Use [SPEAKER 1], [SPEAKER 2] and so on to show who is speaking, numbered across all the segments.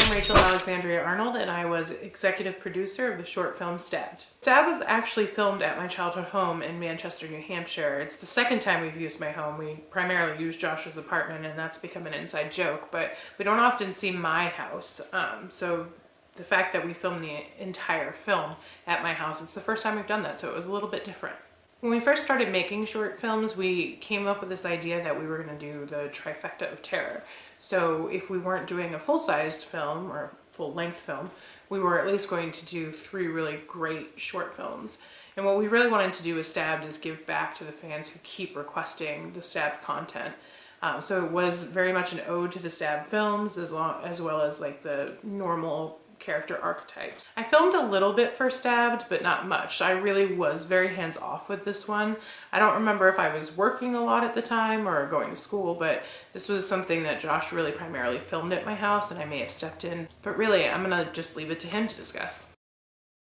[SPEAKER 1] I'm Alexandria Arnold, and I was executive producer of the short film Stabbed. Stabbed was actually filmed at my childhood home in Manchester, New Hampshire. It's the second time we've used my home. We primarily use Josh's apartment, and that's become an inside joke, but we don't often see my house. So the fact that we filmed the entire film at my house, it's the first time we've done that, so it was a little bit different. When we first started making short films, we came up with this idea that we were going to do the trifecta of terror. So if we weren't doing a full-sized film or full-length film, we were at least going to do 3 really great short films. And what we really wanted to do with Stabbed is give back to the fans who keep requesting the Stabbed content. So it was very much an ode to the Stabbed films as well as like the normal character archetypes. I filmed a little bit for Stabbed, but not much. I really was very hands-off with this one. I don't remember if I was working a lot at the time or going to school, but this was something that Josh really primarily filmed at my house, and I may have stepped in. But really, I'm gonna just leave it to him to discuss.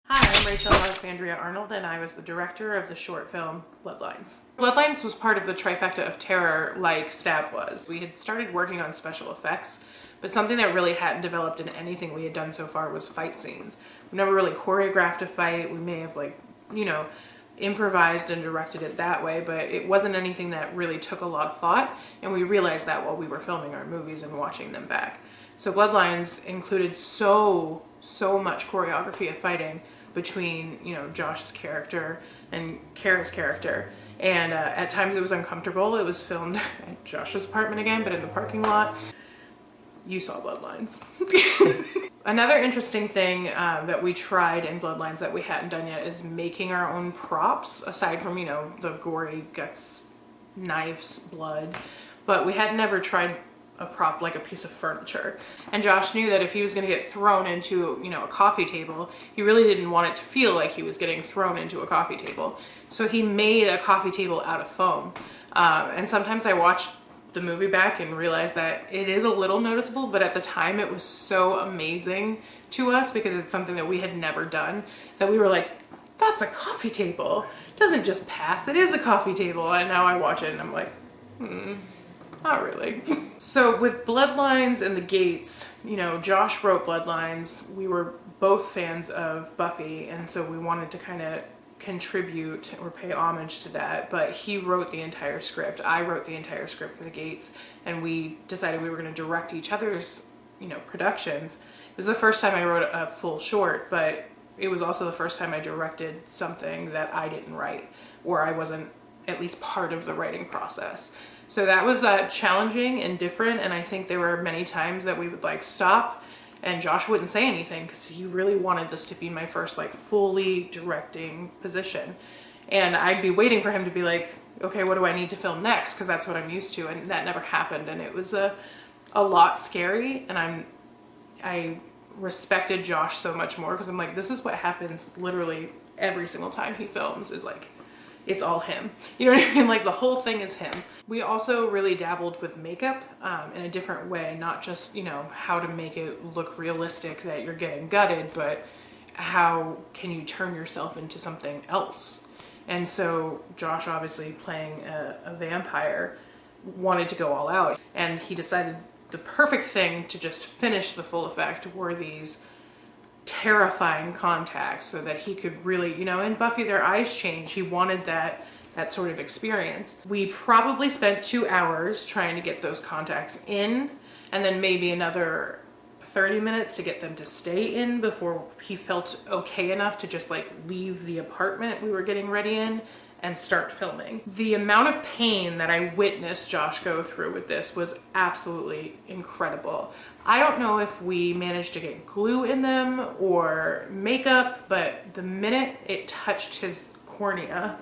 [SPEAKER 1] Hi, I'm Alexandria Arnold, and I was the director of the short film Bloodlines. Bloodlines was part of the trifecta of terror like Stabbed was. We had started working on special effects, but something that really hadn't developed in anything we had done so far was fight scenes. We never really choreographed a fight. We may have improvised and directed it that way, but it wasn't anything that really took a lot of thought, and we realized that while we were filming our movies and watching them back. So Bloodlines included so much choreography of fighting between, Josh's character and Kara's character. And at times it was uncomfortable. It was filmed at Josh's apartment again, but in the parking lot. You saw Bloodlines. Another interesting thing that we tried in Bloodlines that we hadn't done yet is making our own props, aside from, the gory guts, knives, blood. But we had never tried a prop like a piece of furniture. And Josh knew that if he was going to get thrown into, a coffee table, he really didn't want it to feel like he was getting thrown into a coffee table. So he made a coffee table out of foam. And sometimes I watched the movie back and realized that it is a little noticeable, but at the time it was so amazing to us because it's something that we had never done that we were like, that's a coffee table. It doesn't just pass, it is a coffee table. And now I watch it and I'm like, not really. So with Bloodlines and the Gates, Josh wrote Bloodlines. We were both fans of Buffy, and so we wanted to kind of contribute or pay homage to that, but he wrote the entire script. I wrote the entire script for the Gates, and we decided we were going to direct each other's, productions. It was the first time I wrote a full short, but it was also the first time I directed something that I didn't write, or I wasn't at least part of the writing process. So that was challenging and different, and I think there were many times that we would stop and Josh wouldn't say anything because he really wanted this to be my first fully directing position. And I'd be waiting for him to be like, okay, what do I need to film next? Because that's what I'm used to, and that never happened. And it was a lot scary, and I respected Josh so much more because I'm like, this is what happens literally every single time he films, is it's all him. You know what I mean? The whole thing is him. We also really dabbled with makeup in a different way, not just, how to make it look realistic that you're getting gutted, but how can you turn yourself into something else? And so Josh, obviously playing a vampire, wanted to go all out, and he decided the perfect thing to just finish the full effect were these terrifying contacts, so that he could really, in Buffy their eyes change. He wanted that sort of experience. We probably spent 2 hours trying to get those contacts in, and then maybe another 30 minutes to get them to stay in before he felt okay enough to just leave the apartment we were getting ready in and start filming. The amount of pain that I witnessed Josh go through with this was absolutely incredible. I don't know if we managed to get glue in them or makeup, but the minute it touched his cornea,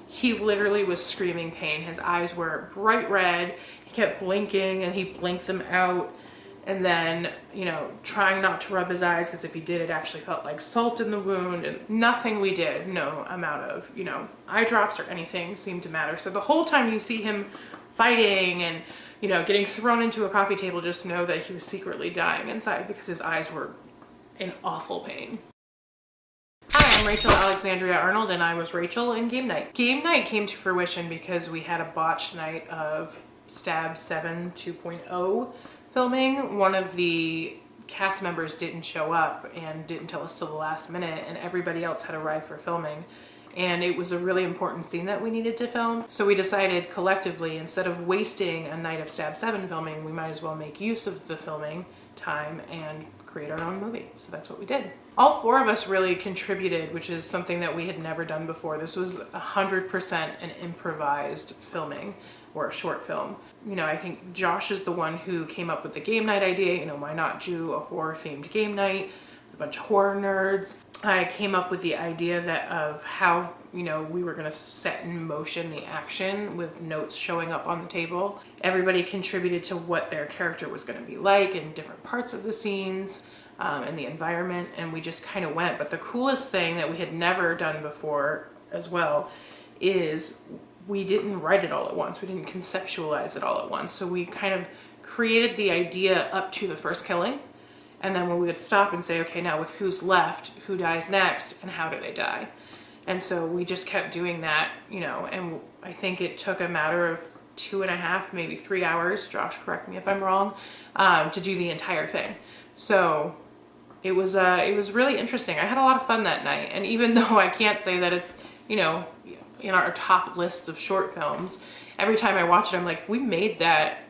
[SPEAKER 1] he literally was screaming pain. His eyes were bright red. He kept blinking, and he blinked them out. And then, trying not to rub his eyes, because if he did, it actually felt like salt in the wound. And nothing we did, no amount of, eye drops or anything seemed to matter. So the whole time you see him fighting and, getting thrown into a coffee table, just know that he was secretly dying inside because his eyes were in awful pain. Hi, I'm Alexandria Arnold, and I was Rachel in Game Night. Game Night came to fruition because we had a botched night of Stab 7 2.0 filming. One of the cast members didn't show up and didn't tell us till the last minute, and everybody else had arrived for filming. And it was a really important scene that we needed to film. So we decided collectively, instead of wasting a night of Stab 7 filming, we might as well make use of the filming time and create our own movie. So that's what we did. All four of us really contributed, which is something that we had never done before. This was 100% an improvised filming, or a short film. You know, I think Josh is the one who came up with the game night idea. You know, why not do a horror themed game night with a bunch of horror nerds? I came up with the idea of how, you know, we were going to set in motion the action with notes showing up on the table. Everybody contributed to what their character was going to be like in different parts of the scenes and the environment, and we just kind of went. But the coolest thing that we had never done before as well is we didn't write it all at once. We didn't conceptualize it all at once. So we kind of created the idea up to the first killing. And then when we would stop and say, okay, now with who's left, who dies next, and how do they die? And so we just kept doing that, you know, and I think it took a matter of 2.5, maybe 3 hours, Josh, correct me if I'm wrong, to do the entire thing. So it was really interesting. I had a lot of fun that night. And even though I can't say that it's, you know, in our top lists of short films, every time I watch it, I'm like, we made that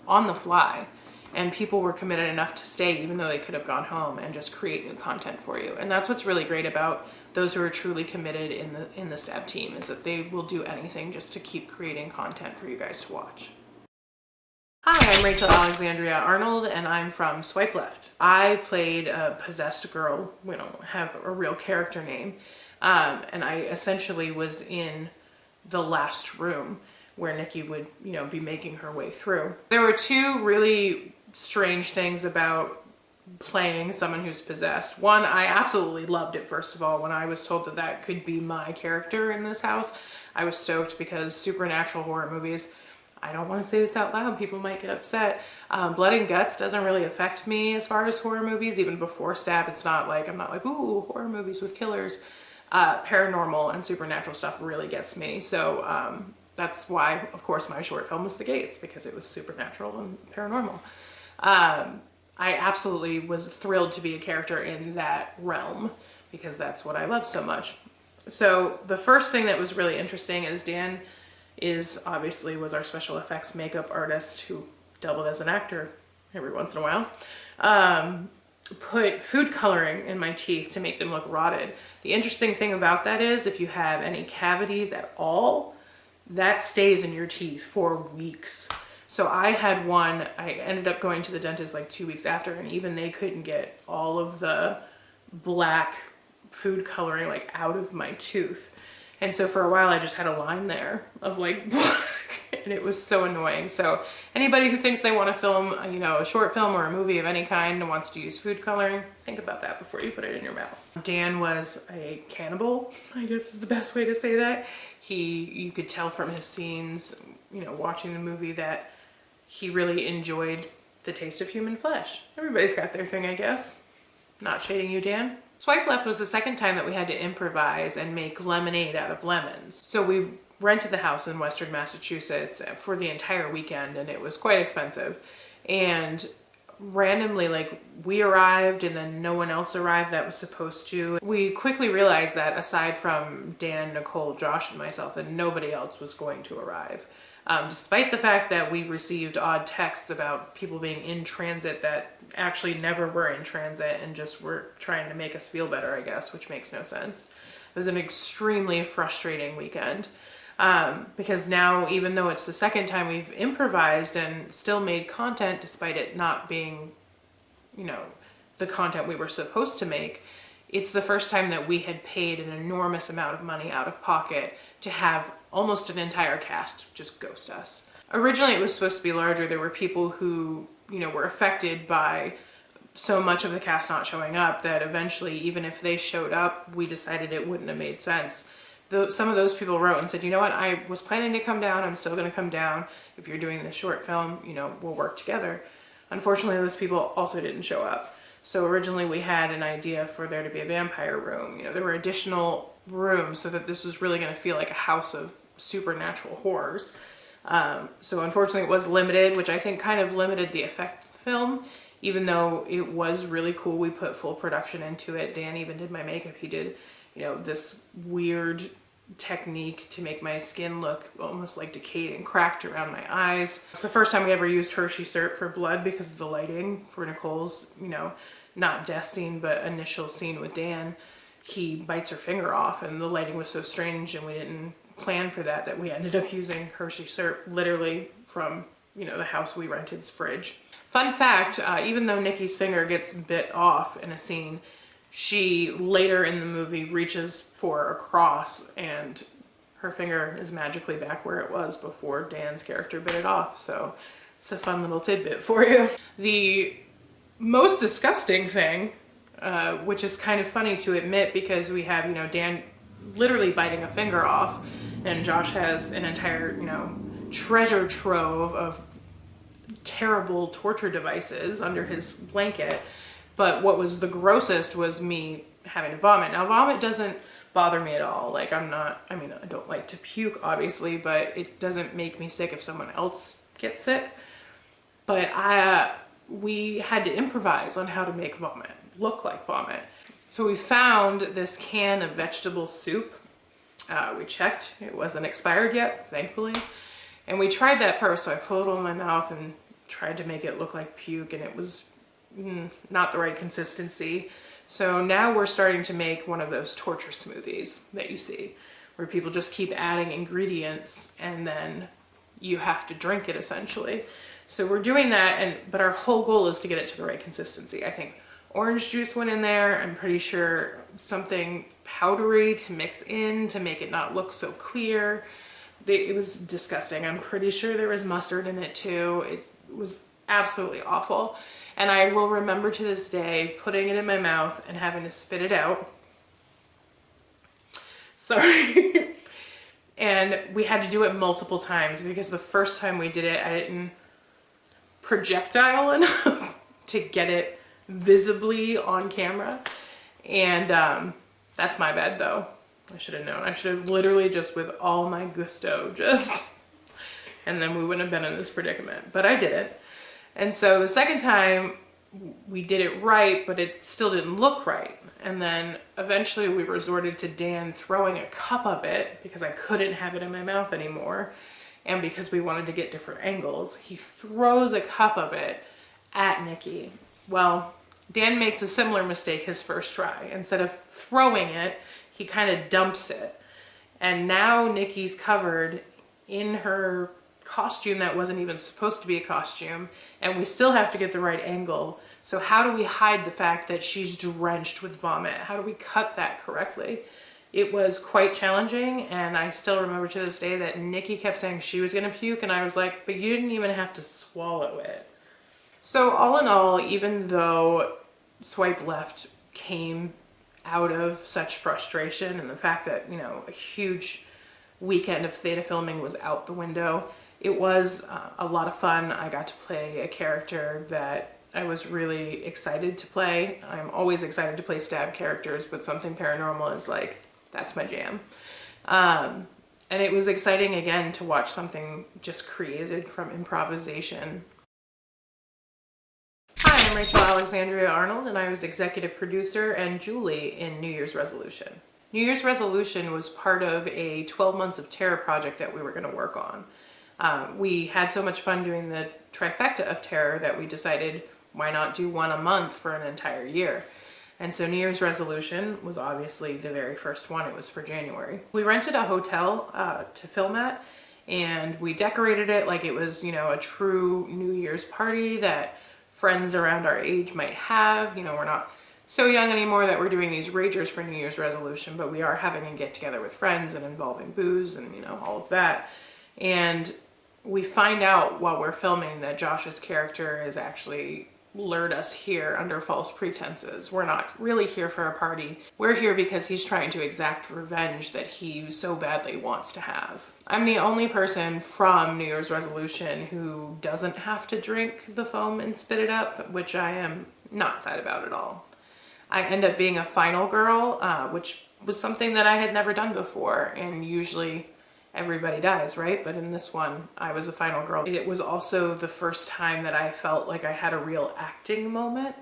[SPEAKER 1] on the fly. And people were committed enough to stay, even though they could have gone home, and just create new content for you. And that's what's really great about those who are truly committed in the Stab team, is that they will do anything just to keep creating content for you guys to watch. Hi, I'm Rachel Alexandria Arnold, and I'm from Swipe Left. I played a possessed girl. We don't have a real character name. And I essentially was in the last room where Nikki would, you know, be making her way through. There were two really strange things about playing someone who's possessed. One, I absolutely loved it, first of all. When I was told that that could be my character in this house, I was stoked, because supernatural horror movies, I don't want to say this out loud, people might get upset. Blood and guts doesn't really affect me as far as horror movies. Even before Stab, it's not like, I'm not like, ooh, horror movies with killers. Paranormal and supernatural stuff really gets me. So that's why, of course, my short film was The Gates, because it was supernatural and paranormal. I absolutely was thrilled to be a character in that realm, because that's what I love so much. So the first thing that was really interesting is Dan was our special effects makeup artist, who doubled as an actor every once in a while. Put food coloring in my teeth to make them look rotted. The interesting thing about that is, if you have any cavities at all, that stays in your teeth for weeks. So I had one, I ended up going to the dentist like 2 weeks after, and even they couldn't get all of the black food coloring like out of my tooth. And so for a while I just had a line there of like black, and it was so annoying. So anybody who thinks they want to film, you know, a short film or a movie of any kind and wants to use food coloring, think about that before you put it in your mouth. Dan was a cannibal, I guess is the best way to say that. You could tell from his scenes, you know, watching the movie, that he really enjoyed the taste of human flesh. Everybody's got their thing, I guess. Not shading you, Dan. Swipe Left was the second time that we had to improvise and make lemonade out of lemons. So we rented the house in Western Massachusetts for the entire weekend, and it was quite expensive. And randomly, like, we arrived and then no one else arrived that was supposed to. We quickly realized that aside from Dan, Nicole, Josh, and myself, that nobody else was going to arrive. Despite the fact that we received odd texts about people being in transit that actually never were in transit and just were trying to make us feel better, I guess, which makes no sense. It was an extremely frustrating weekend, because now, even though it's the second time we've improvised and still made content, despite it not being, you know, the content we were supposed to make, it's the first time that we had paid an enormous amount of money out of pocket to have almost an entire cast just ghost us. Originally it was supposed to be larger. There were people who, you know, were affected by so much of the cast not showing up that eventually, even if they showed up, we decided it wouldn't have made sense. Some of those people wrote and said, you know what, I was planning to come down, I'm still gonna come down. If you're doing this short film, you know, we'll work together. Unfortunately, those people also didn't show up. So originally we had an idea for there to be a vampire room. You know, there were additional rooms so that this was really going to feel like a house of supernatural horrors. So unfortunately it was limited, which I think kind of limited the effect of the film, even though it was really cool. We put full production into it. Dan even did my makeup. He did, you know, this weird technique to make my skin look almost like decayed and cracked around my eyes. It's the first time we ever used Hershey syrup for blood because of the lighting for Nicole's, you know, not death scene, but initial scene with Dan. He bites her finger off and the lighting was so strange and we didn't plan for that, that we ended up using Hershey syrup literally from, you know, the house we rented's fridge. Fun fact, even though Nikki's finger gets bit off in a scene, she later in the movie reaches for a cross and her finger is magically back where it was before Dan's character bit it off. So it's a fun little tidbit for you. The most disgusting thing, which is kind of funny to admit because we have, you know, Dan literally biting a finger off and Josh has an entire, you know, treasure trove of terrible torture devices under his blanket. But what was the grossest was me having to vomit. Now, vomit doesn't bother me at all. Like, I don't like to puke, obviously, but it doesn't make me sick if someone else gets sick. But we had to improvise on how to make vomit look like vomit. So we found this can of vegetable soup. We checked. It wasn't expired yet, thankfully. And we tried that first, so I pulled it in my mouth and tried to make it look like puke, and it was not the right consistency. So now we're starting to make one of those torture smoothies that you see, where people just keep adding ingredients and then you have to drink it essentially. So we're doing that, but our whole goal is to get it to the right consistency. I think orange juice went in there. I'm pretty sure something powdery to mix in to make it not look so clear. It was disgusting. I'm pretty sure there was mustard in it too. It was absolutely awful. And I will remember to this day putting it in my mouth and having to spit it out. Sorry. And we had to do it multiple times because the first time we did it, I didn't projectile enough to get it visibly on camera. And that's my bad though. I should have known. I should have literally just with all my gusto and then we wouldn't have been in this predicament. But I did it. And so the second time we did it right, but it still didn't look right. And then eventually we resorted to Dan throwing a cup of it because I couldn't have it in my mouth anymore. And because we wanted to get different angles, he throws a cup of it at Nikki. Well, Dan makes a similar mistake his first try. Instead of throwing it, he kind of dumps it. And now Nikki's covered in her costume that wasn't even supposed to be a costume, and we still have to get the right angle. So how do we hide the fact that she's drenched with vomit? How do we cut that correctly? It was quite challenging, and I still remember to this day that Nikki kept saying she was gonna puke, and I was like, but you didn't even have to swallow it. So all in all, even though Swipe Left came out of such frustration and the fact that, you know, a huge weekend of theta filming was out the window, it was a lot of fun. I got to play a character that I was really excited to play. I'm always excited to play stab characters, but something paranormal is like, that's my jam. And it was exciting again to watch something just created from improvisation. Hi, I'm Rachel Alexandria Arnold, and I was executive producer and Julie in New Year's Resolution. New Year's Resolution was part of a 12 months of terror project that we were going to work on. We had so much fun doing the trifecta of terror that we decided why not do one a month for an entire year. And so New Year's Resolution was obviously the very first one. It was for January. We rented a hotel to film at, and we decorated it like it was, you know, a true New Year's party that friends around our age might have. You know, we're not so young anymore that we're doing these ragers for New Year's Resolution, but we are having a get together with friends and involving booze and, you know, all of that. And we find out while we're filming that Josh's character has actually lured us here under false pretenses. We're not really here for a party. We're here because he's trying to exact revenge that he so badly wants to have. I'm the only person from New Year's Resolution who doesn't have to drink the foam and spit it up, which I am not sad about at all. I end up being a final girl, which was something that I had never done before, and usually everybody dies, right? But in this one, I was the final girl. It was also the first time that I felt like I had a real acting moment.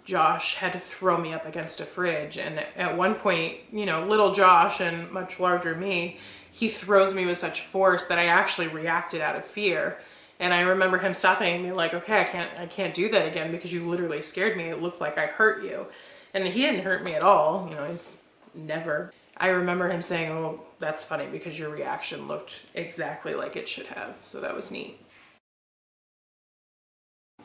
[SPEAKER 1] Josh had to throw me up against a fridge, and at one point, you know, little Josh and much larger me, he throws me with such force that I actually reacted out of fear. And I remember him stopping and being like, okay, I can't do that again because you literally scared me. It looked like I hurt you. And he didn't hurt me at all. You know, he's never. I remember him saying, oh, that's funny because your reaction looked exactly like it should have. So that was neat.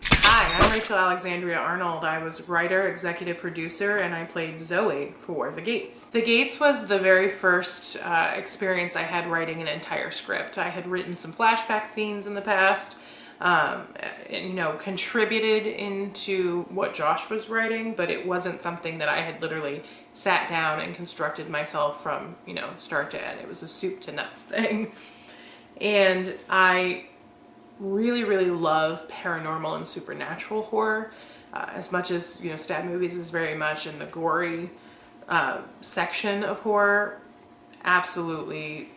[SPEAKER 1] Hi, I'm Rachel Alexandria Arnold. I was writer, executive producer, and I played Zoe for The Gates. The Gates was the very first experience I had writing an entire script. I had written some flashback scenes in the past, and, you know, contributed into what Josh was writing, but it wasn't something that I had literally sat down and constructed myself from, you know, start to end. It was a soup to nuts thing. And I really love paranormal and supernatural horror, as much as, you know, Stab Movies is very much in the gory section of horror. Absolutely,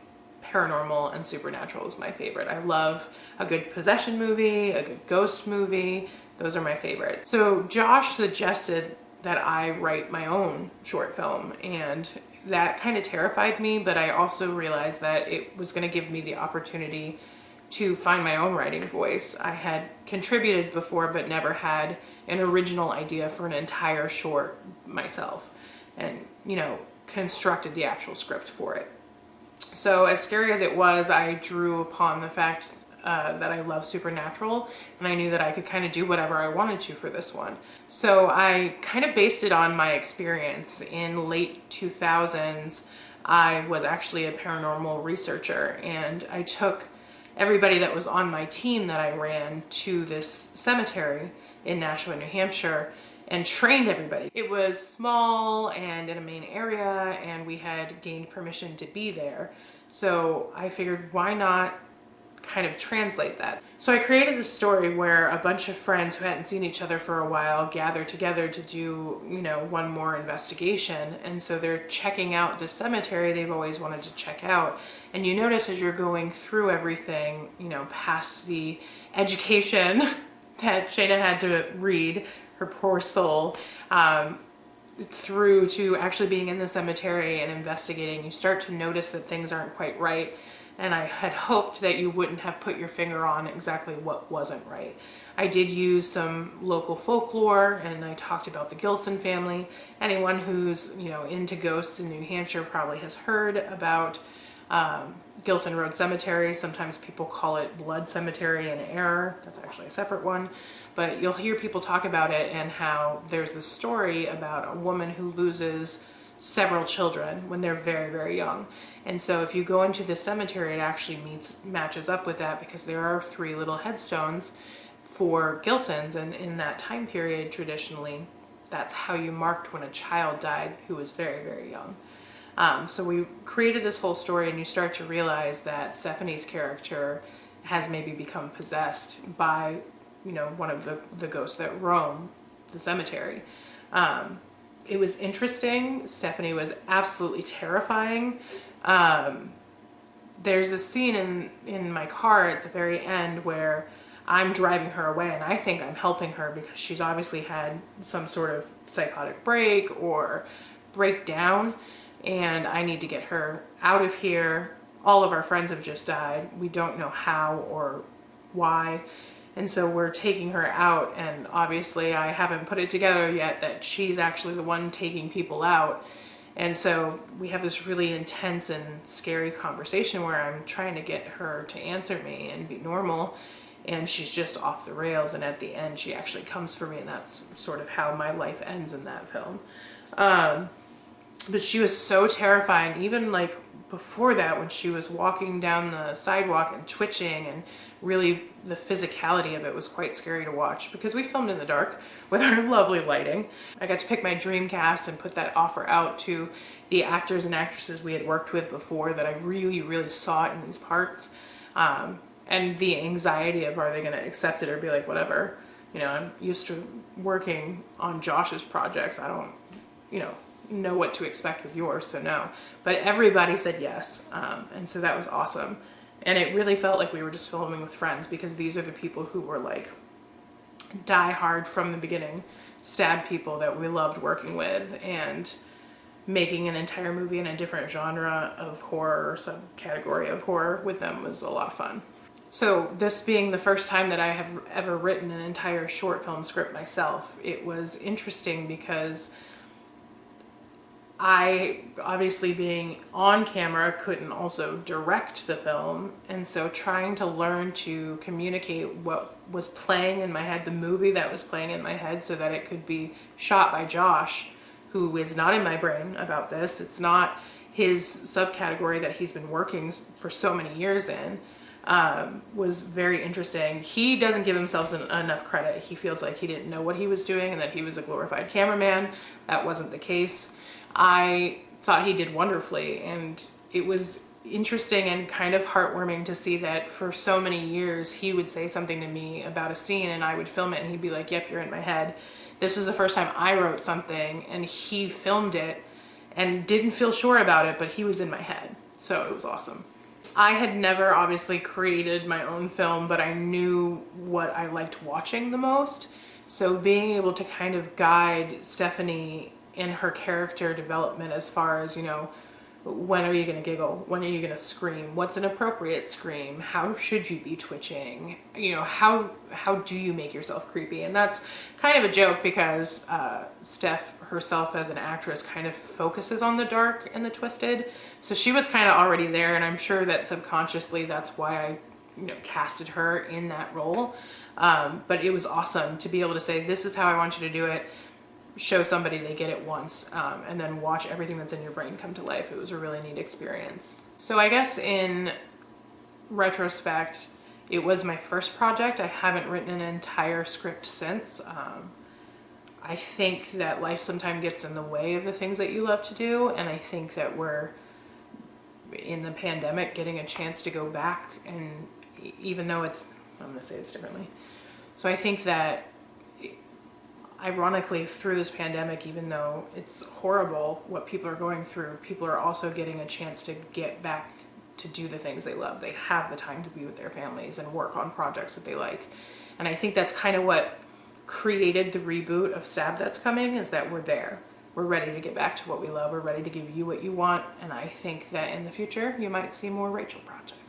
[SPEAKER 1] paranormal and supernatural is my favorite. I love a good possession movie, a good ghost movie. Those are my favorites. So Josh suggested that I write my own short film, and that kind of terrified me, but I also realized that it was going to give me the opportunity to find my own writing voice. I had contributed before, but never had an original idea for an entire short myself, and, you know, constructed the actual script for it. So as scary as it was, I drew upon the fact that I love supernatural, and I knew that I could kind of do whatever I wanted to for this one. So I kind of based it on my experience. In late 2000s, I was actually a paranormal researcher, and I took everybody that was on my team that I ran to this cemetery in Nashua, New Hampshire, and trained everybody. It was small and in a main area, and we had gained permission to be there. So I figured, why not kind of translate that? So I created a story where a bunch of friends who hadn't seen each other for a while gathered together to do, you know, one more investigation. And so they're checking out this cemetery they've always wanted to check out. And you notice as you're going through everything, you know, past the education that Shayna had to read, her poor soul, through to actually being in the cemetery and investigating, you start to notice that things aren't quite right. And I had hoped that you wouldn't have put your finger on exactly what wasn't right. I did use some local folklore, and I talked about the Gilson family. Anyone who's, you know, into ghosts in New Hampshire probably has heard about Gilson Road Cemetery. Sometimes people call it Blood Cemetery in error. That's actually a separate one. But you'll hear people talk about it, and how there's this story about a woman who loses several children when they're very young. And so if you go into the cemetery, it actually matches up with that, because there are 3 little headstones for Gilsons, and in that time period, traditionally, that's how you marked when a child died who was very young. So we created this whole story, and you start to realize that Stephanie's character has maybe become possessed by, you know, one of the ghosts that roam the cemetery. It was interesting. Stephanie was absolutely terrifying. There's a scene in my car at the very end where I'm driving her away, and I think I'm helping her because she's obviously had some sort of psychotic break or breakdown, and I need to get her out of here. All of our friends have just died. We don't know how or why. And so we're taking her out, and obviously I haven't put it together yet that she's actually the one taking people out. And so we have this really intense and scary conversation where I'm trying to get her to answer me and be normal, and she's just off the rails, and at the end she actually comes for me, and that's sort of how my life ends in that film. But she was so terrifying, even like before that, when she was walking down the sidewalk and twitching, and really the physicality of it was quite scary to watch, because we filmed in the dark with our lovely lighting. I got to pick my dream cast and put that offer out to the actors and actresses we had worked with before that I really saw in these parts. And the anxiety of, are they going to accept it or be like, whatever. You know, I'm used to working on Josh's projects. I don't, you know, know what to expect with yours, so no. But everybody said yes, and so that was awesome. And it really felt like we were just filming with friends, because these are the people who were like die hard from the beginning, Stab people that we loved working with, and making an entire movie in a different genre of horror or subcategory of horror with them was a lot of fun. So this being the first time that I have ever written an entire short film script myself, it was interesting because I, obviously being on camera, couldn't also direct the film, and so trying to learn to communicate what was playing in my head, the movie that was playing in my head, so that it could be shot by Josh, who is not in my brain about this. It's not his subcategory that he's been working for so many years in. Was very interesting. He doesn't give himself enough credit. He feels like he didn't know what he was doing and that he was a glorified cameraman. That wasn't the case. I thought he did wonderfully, and it was interesting and kind of heartwarming to see that for so many years he would say something to me about a scene and I would film it and he'd be like, yep, you're in my head. This is the first time I wrote something and he filmed it and didn't feel sure about it, but he was in my head. So it was awesome. I had never obviously created my own film, but I knew what I liked watching the most. So being able to kind of guide Stephanie in her character development as far as, you know, when are you going to giggle? When are you going to scream? What's an appropriate scream? How should you be twitching? You know, how do you make yourself creepy? And that's kind of a joke because Steph herself as an actress kind of focuses on the dark and the twisted. So she was kind of already there, and I'm sure that subconsciously that's why I, you know, casted her in that role. But it was awesome to be able to say, this is how I want you to do it. Show somebody they get it once, and then watch everything that's in your brain come to life. It was a really neat experience. So I guess in retrospect, it was my first project. I haven't written an entire script since. I think that life sometimes gets in the way of the things that you love to do, and I think that we're in the pandemic getting a chance to go back, and even though it's, I'm gonna say this differently. So I think that ironically, through this pandemic, even though it's horrible what people are going through, people are also getting a chance to get back to do the things they love. They have the time to be with their families and work on projects that they like. And I think that's kind of what created the reboot of Stab that's coming, is that we're there. We're ready to get back to what we love. We're ready to give you what you want. And I think that in the future, you might see more Rachel projects.